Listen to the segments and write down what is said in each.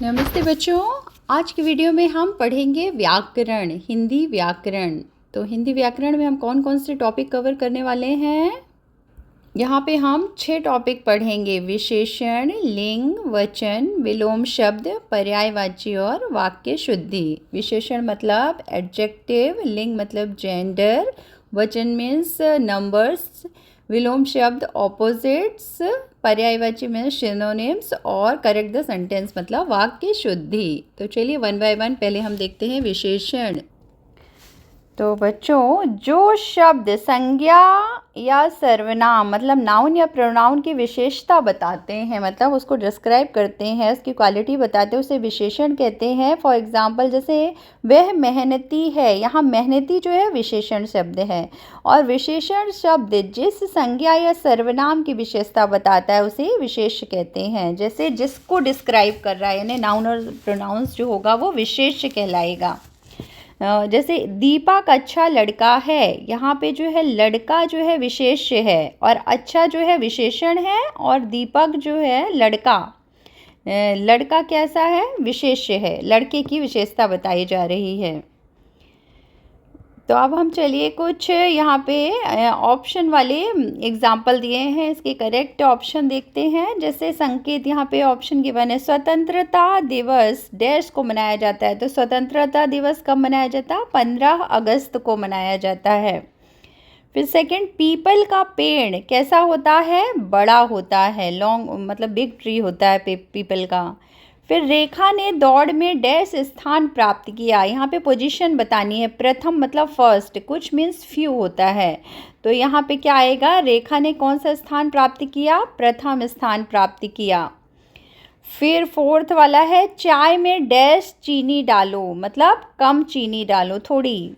नमस्ते बच्चों। आज की वीडियो में हम पढ़ेंगे व्याकरण, हिंदी व्याकरण। तो हिंदी व्याकरण में हम कौन कौन से टॉपिक कवर करने वाले हैं? यहाँ पे हम 6 टॉपिक पढ़ेंगे: विशेषण, लिंग, वचन, विलोम शब्द, पर्यायवाची और वाक्य शुद्धि। विशेषण मतलब एडजेक्टिव, लिंग मतलब जेंडर, वचन मीन्स नंबर्स, विलोम शब्द ऑपोजिट्स, पर्यायवाची में सिनोनिम्स और करेक्ट द सेंटेंस मतलब वाक्य शुद्धि। तो चलिए वन बाय वन पहले हम देखते हैं विशेषण। तो बच्चों, जो शब्द संज्ञा या सर्वनाम मतलब नाउन या प्रोनाउन की विशेषता बताते हैं, मतलब उसको डिस्क्राइब करते हैं, उसकी क्वालिटी बताते हैं, उसे विशेषण कहते हैं। फॉर एग्जांपल जैसे वह मेहनती है, यहाँ मेहनती जो है विशेषण शब्द है। और विशेषण शब्द जिस संज्ञा या सर्वनाम की विशेषता बताता है उसे विशेष कहते हैं। जैसे जिसको डिस्क्राइब कर रहा है यानी नाउन और प्रोनाउंस जो होगा वो विशेष कहलाएगा। जैसे दीपक अच्छा लड़का है, यहाँ पे जो है लड़का जो है विशेष है और अच्छा जो है विशेषण है, और दीपक जो है लड़का लड़का कैसा है, विशेष है, लड़के की विशेषता बताई जा रही है। तो अब हम चलिए कुछ यहाँ पे ऑप्शन वाले एग्जाम्पल दिए हैं, इसके करेक्ट ऑप्शन देखते हैं। जैसे संकेत यहाँ पे ऑप्शन गिवन है, स्वतंत्रता दिवस डैश को मनाया जाता है। तो स्वतंत्रता दिवस कब मनाया जाता है? 15 अगस्त को मनाया जाता है। फिर सेकंड, पीपल का पेड़ कैसा होता है? बड़ा होता है, लॉन्ग मतलब बिग ट्री होता है पीपल का। फिर रेखा ने दौड़ में डैश स्थान प्राप्त किया, यहाँ पे पोजीशन बतानी है। प्रथम मतलब फर्स्ट, कुछ मीन्स फ्यू होता है। तो यहाँ पे क्या आएगा? रेखा ने कौन सा स्थान प्राप्त किया? प्रथम स्थान प्राप्त किया। फिर फोर्थ वाला है, चाय में डैश चीनी डालो, मतलब कम चीनी डालो, थोड़ी।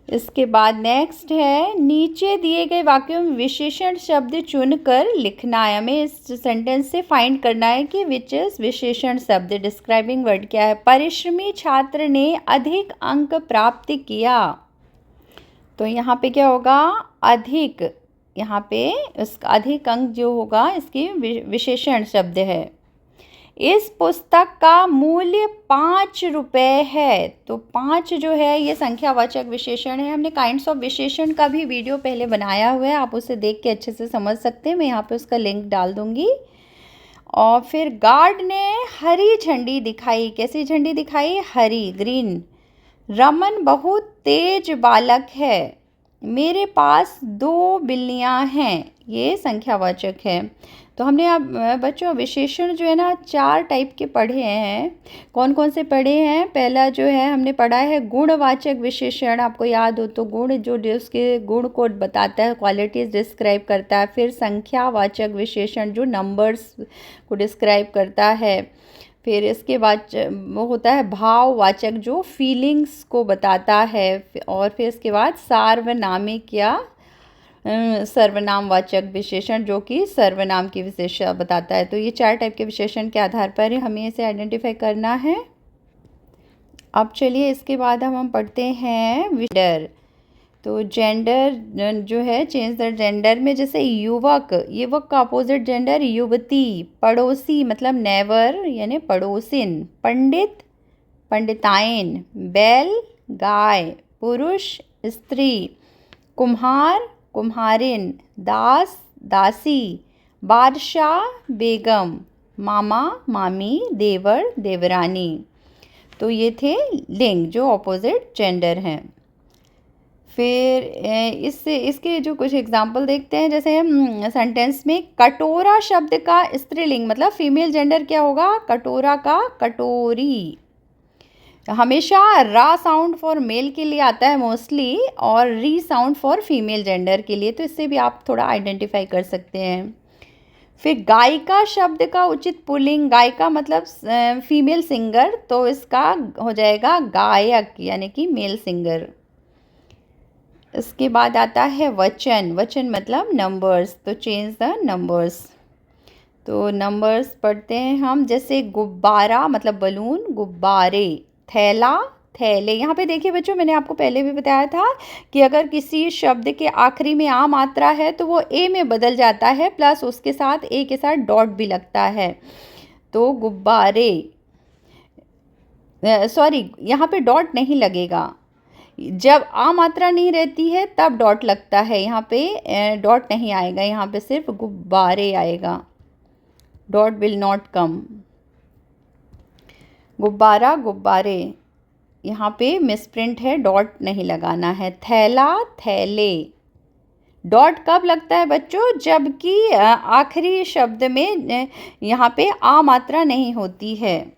इसके बाद नेक्स्ट है, नीचे दिए गए वाक्यों में विशेषण शब्द चुनकर लिखना है। हमें इस सेंटेंस से फाइंड करना है कि विच इज विशेषण शब्द। डिस्क्राइबिंग वर्ड क्या है? परिश्रमी छात्र ने अधिक अंक प्राप्त किया। तो यहाँ पे क्या होगा? अधिक, यहाँ पे इसका अधिक अंक जो होगा इसकी विशेषण शब्द है। इस पुस्तक का मूल्य 5 रुपये है। तो 5 जो है ये संख्यावाचक विशेषण है। हमने काइंड्स ऑफ विशेषण का भी वीडियो पहले बनाया हुआ है, आप उसे देख के अच्छे से समझ सकते हैं। मैं यहाँ पे उसका लिंक डाल दूँगी। और फिर गार्ड ने हरी झंडी दिखाई। कैसी झंडी दिखाई? हरी, ग्रीन। रमन बहुत तेज बालक है। मेरे पास 2 बिल्लियाँ हैं। ये संख्यावाचक है। तो हमने अब बच्चों विशेषण जो है ना 4 टाइप के पढ़े हैं। कौन कौन से पढ़े हैं? पहला जो है हमने पढ़ा है गुणवाचक विशेषण, आपको याद हो तो गुण जो उसके गुण को बताता है, क्वालिटीज डिस्क्राइब करता है। फिर संख्यावाचक विशेषण जो नंबर्स को डिस्क्राइब करता है। फिर इसके बाद वो होता है भाववाचक जो फीलिंग्स को बताता है। और फिर इसके बाद सार्वनामिक या सर्वनामवाचक विशेषण जो कि सर्वनाम की विशेषता बताता है। तो ये 4 टाइप के विशेषण के आधार पर हमें इसे आइडेंटिफाई करना है। अब चलिए इसके बाद हम पढ़ते हैं जेंडर। तो जेंडर जो है चेंज द जेंडर में, जैसे युवक, युवक का अपोजिट जेंडर युवती। पड़ोसी मतलब नेवर यानी पड़ोसिन। पंडित, पंडिताइन। बैल, गाय। पुरुष, स्त्री। कुम्हार, कुम्हारिन। दास, दासी। बादशाह, बेगम। मामा, मामी। देवर, देवरानी। तो ये थे लिंग जो ऑपोजिट जेंडर हैं। फिर इसके जो कुछ एग्जाम्पल देखते हैं। जैसे हम सेंटेंस में कटोरा शब्द का स्त्रीलिंग मतलब फीमेल जेंडर क्या होगा? कटोरा का कटोरी। हमेशा रा साउंड फॉर मेल के लिए आता है मोस्टली, और री साउंड फॉर फीमेल जेंडर के लिए। तो इससे भी आप थोड़ा आइडेंटिफाई कर सकते हैं। फिर गायिका शब्द का उचित पुल्लिंग, गायिका मतलब फीमेल सिंगर, तो इसका हो जाएगा गायक यानी कि मेल सिंगर। इसके बाद आता है वचन। वचन मतलब नंबर्स, तो चेंज द नंबर्स। तो नंबर्स पढ़ते हैं हम। जैसे गुब्बारा मतलब बलून, गुब्बारे। थैला, थैले। यहाँ पे देखिए बच्चों, मैंने आपको पहले भी बताया था कि अगर किसी शब्द के आखिरी में आ मात्रा है तो वो ए में बदल जाता है, प्लस उसके साथ ए के साथ डॉट भी लगता है। तो गुब्बारे, सॉरी, यहाँ पे डॉट नहीं लगेगा। जब आ मात्रा नहीं रहती है तब डॉट लगता है, यहाँ पे डॉट नहीं आएगा, यहाँ पे सिर्फ गुब्बारे आएगा, डॉट विल नॉट कम। गुब्बारा, गुब्बारे, यहाँ पे मिसप्रिंट है, डॉट नहीं लगाना है। थैला, थैले, डॉट कब लगता है बच्चों? जबकि आखिरी शब्द में यहाँ पे आ मात्रा नहीं होती है।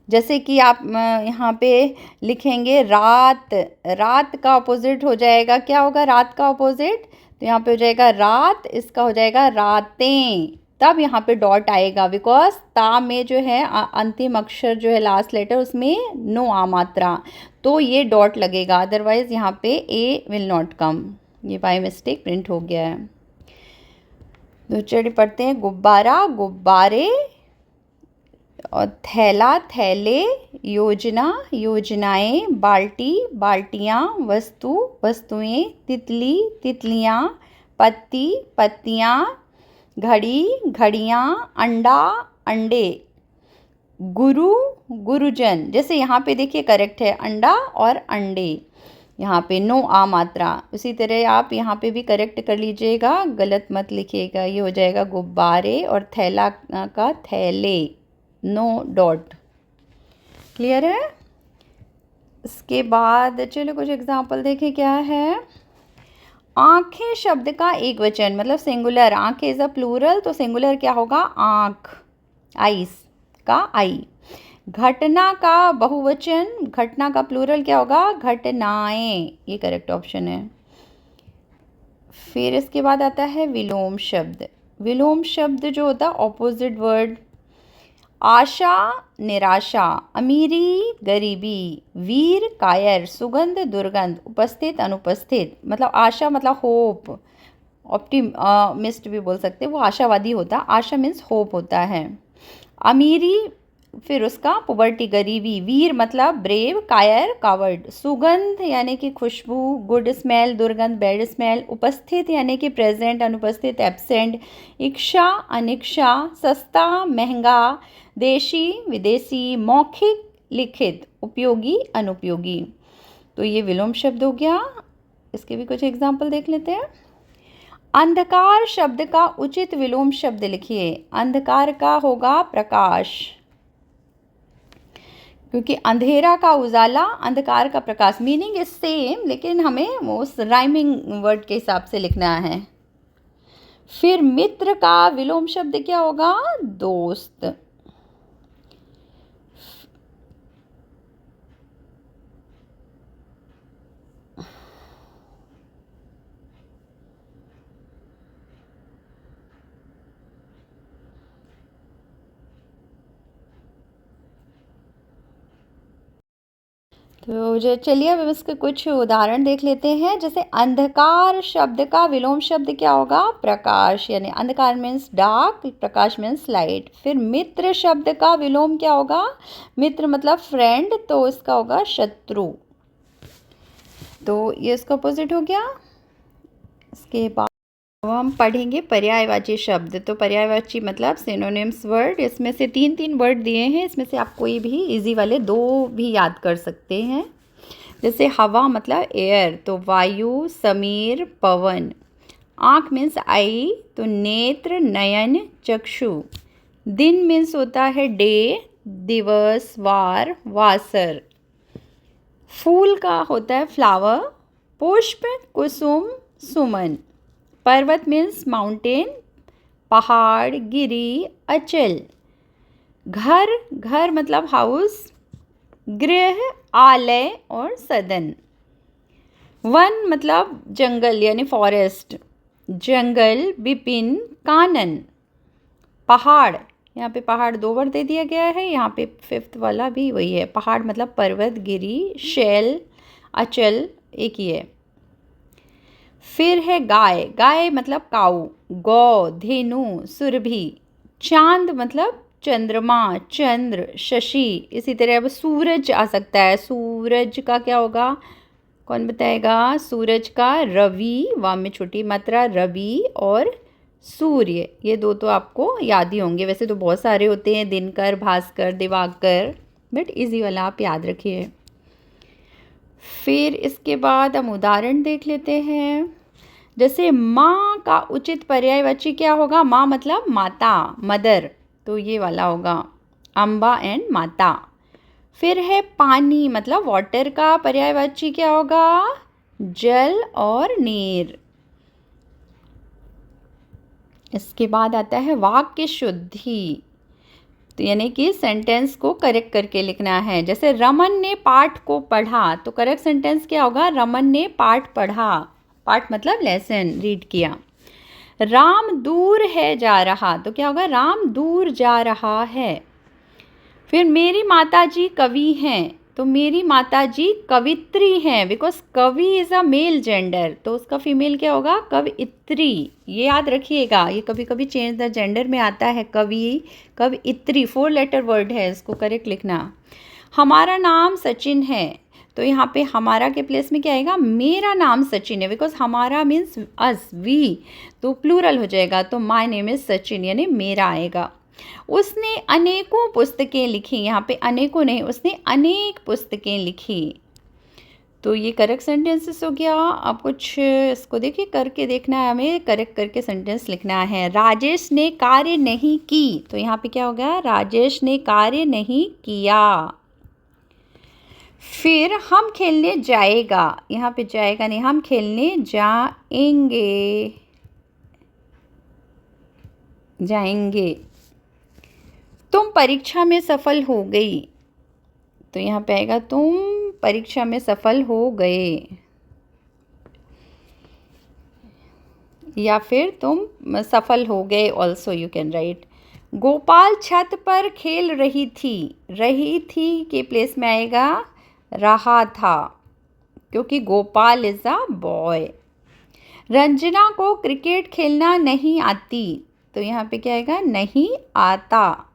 जैसे कि आप यहाँ पे लिखेंगे रात, रात का अपोजिट हो जाएगा, क्या होगा रात का अपोजिट? तो यहाँ पे हो जाएगा रात, इसका हो जाएगा रातें, तब यहाँ पे डॉट आएगा, बिकॉज ता में जो है अंतिम अक्षर जो है लास्ट लेटर उसमें नो आ मात्रा, तो ये डॉट लगेगा, अदरवाइज यहाँ पे ए विल नॉट कम। ये बाय मिस्टेक प्रिंट हो गया है। तो चलिए पढ़ते हैं। गुब्बारा, गुब्बारे, और थैला, थैले, योजना, योजनाएं, बाल्टी, बाल्टियाँ, वस्तु, वस्तुएं, तितली, तितलियाँ, पत्ती, पत्तियाँ, घड़ी, घड़ियाँ, अंडा, अंडे, गुरु, गुरुजन। जैसे यहाँ पे देखिए करेक्ट है अंडा और अंडे, यहाँ पे नो आ मात्रा। उसी तरह आप यहाँ पे भी करेक्ट कर लीजिएगा, गलत मत लिखिएगा। ये हो जाएगा गुब्बारे और थैला का थैले, नो डॉट। क्लियर है? इसके बाद चलो कुछ एग्जाम्पल देखें क्या है। आंखें शब्द का एक वचन मतलब सिंगुलर, आंखें इज अ प्लूरल, तो सिंगुलर क्या होगा? आंख, आइस का आई। घटना का बहुवचन, घटना का प्लूरल क्या होगा? घटनाएं, ये करेक्ट ऑप्शन है। फिर इसके बाद आता है विलोम शब्द। विलोम शब्द जो होता है ऑपोजिट वर्ड, आशा, निराशा, अमीरी, गरीबी, वीर, कायर, सुगंध, दुर्गंध, उपस्थित, अनुपस्थित। मतलब आशा मतलब होप, ऑप्टिमिस्ट भी बोल सकते हैं, वो आशावादी होता है, आशा मीन्स होप होता है। अमीरी, फिर उसका पुबर्टी, गरीबी, वीर मतलब ब्रेव, कायर कावर्ड, सुगंध यानी कि खुशबू, गुड स्मेल, दुर्गंध बैड स्मेल, उपस्थित यानी कि प्रेजेंट, अनुपस्थित एब्सेंट, इच्छा, अनिच्छा, सस्ता, महंगा, देशी, विदेशी, मौखिक, लिखित, उपयोगी, अनुपयोगी। तो ये विलोम शब्द हो गया। इसके भी कुछ एग्जाम्पल देख लेते हैं। अंधकार शब्द का उचित विलोम शब्द लिखिए। अंधकार का होगा प्रकाश, क्योंकि अंधेरा का उजाला, अंधकार का प्रकाश, मीनिंग इज सेम, लेकिन हमें उस राइमिंग वर्ड के हिसाब से लिखना है। फिर मित्र का विलोम शब्द क्या होगा? दोस्त। तो चलिए अब इसके कुछ उदाहरण देख लेते हैं। जैसे अंधकार शब्द का विलोम शब्द क्या होगा? प्रकाश, यानी अंधकार मीन्स डार्क, प्रकाश मीन्स लाइट। फिर मित्र शब्द का विलोम क्या होगा? मित्र मतलब फ्रेंड, तो इसका होगा शत्रु। तो ये इसका अपोजिट हो गया। इसके बाद अब हम पढ़ेंगे पर्यायवाची शब्द। तो पर्यायवाची मतलब सिनोनिम्स वर्ड, इसमें से तीन वर्ड दिए हैं, इसमें से आप कोई भी इजी वाले 2 भी याद कर सकते हैं। जैसे हवा मतलब एयर, तो वायु, समीर, पवन। आँख मीन्स आई, तो नेत्र, नयन, चक्षु। दिन मीन्स होता है डे, दिवस, वार, वासर। फूल का होता है फ्लावर, पुष्प, कुसुम, सुमन। पर्वत मीन्स माउंटेन, पहाड़, गिरी, अचल। घर मतलब हाउस, गृह, आलय और सदन। वन मतलब जंगल यानी फॉरेस्ट, जंगल, विपिन, कानन। पहाड़, यहाँ पे पहाड़ 2 बार दे दिया गया है, यहाँ पे 5th वाला भी वही है। पहाड़ मतलब पर्वत, गिरी, शैल, अचल एक ही है। फिर है गाय, गाय मतलब काऊ, गौ, धेनु, सुरभि। चांद मतलब चंद्रमा, चंद्र, शशि। इसी तरह अब सूरज आ सकता है, सूरज का क्या होगा? कौन बताएगा? सूरज का रवि, वाम में छोटी मात्रा रवि, और सूर्य, ये 2 तो आपको याद ही होंगे। वैसे तो बहुत सारे होते हैं, दिनकर, भास्कर, दिवाकर, बट इजी वाला आप याद रखिए। फिर इसके बाद हम उदाहरण देख लेते हैं। जैसे माँ का उचित पर्यायवाची क्या होगा? माँ मतलब माता, मदर, तो ये वाला होगा अम्बा एंड माता। फिर है पानी मतलब वाटर का पर्यायवाची क्या होगा? जल और नीर। इसके बाद आता है वाक्य शुद्धि, तो यानी कि सेंटेंस को करेक्ट करके लिखना है। जैसे रमन ने पाठ को पढ़ा, तो करेक्ट सेंटेंस क्या होगा? रमन ने पाठ पढ़ा। पाठ मतलब लेसन, रीड किया। राम दूर है जा रहा, तो क्या होगा? राम दूर जा रहा है। फिर मेरी माताजी कवि हैं, तो मेरी माताजी कवित्री हैं, बिकॉज कवि इज़ अ मेल जेंडर, तो उसका फीमेल क्या होगा? कवित्री। ये याद रखिएगा, ये कभी कभी चेंज द जेंडर में आता है। कवित्री 4 लेटर वर्ड है, इसको करेक्ट लिखना। हमारा नाम सचिन है, तो यहाँ पे हमारा के प्लेस में क्या आएगा? मेरा नाम सचिन है, बिकॉज हमारा मीन्स अस, वी, तो प्लूरल हो जाएगा, तो माय नेम इज सचिन, यानी मेरा आएगा। उसने अनेकों पुस्तकें लिखी, यहाँ पे अनेकों नहीं, उसने अनेक पुस्तकें लिखी। तो ये करेक्ट सेंटेंसेस हो गया। अब कुछ इसको देखिए, करके देखना है हमें, करेक्ट करके सेंटेंस लिखना है। राजेश ने कार्य नहीं की, तो यहाँ पे क्या हो गया? राजेश ने कार्य नहीं किया। फिर हम खेलने जाएगा, यहाँ पे जाएगा नहीं, हम खेलने जाएंगे। तुम परीक्षा में सफल हो गई, तो यहाँ पे आएगा तुम परीक्षा में सफल हो गए, या फिर तुम सफल हो गए, also you can write. Gopal छत पर खेल रही थी के प्लेस में आएगा रहा था, क्योंकि Gopal is a boy. Ranjana को क्रिकेट खेलना नहीं आती, तो यहाँ पे क्या आएगा? नहीं आता।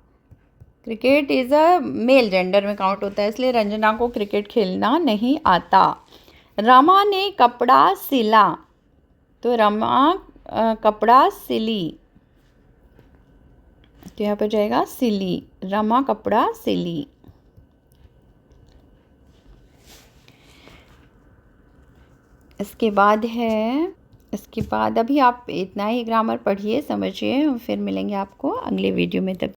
Cricket is a male gender में काउंट होता है, इसलिए रंजना को क्रिकेट खेलना नहीं आता। रमा ने कपड़ा सिला, तो रमा कपड़ा सिली, तो यहाँ पर जाएगा सिली, रमा कपड़ा सिली। इसके बाद अभी आप इतना ही ग्रामर पढ़िए, समझिए, फिर मिलेंगे आपको अगले वीडियो में। तक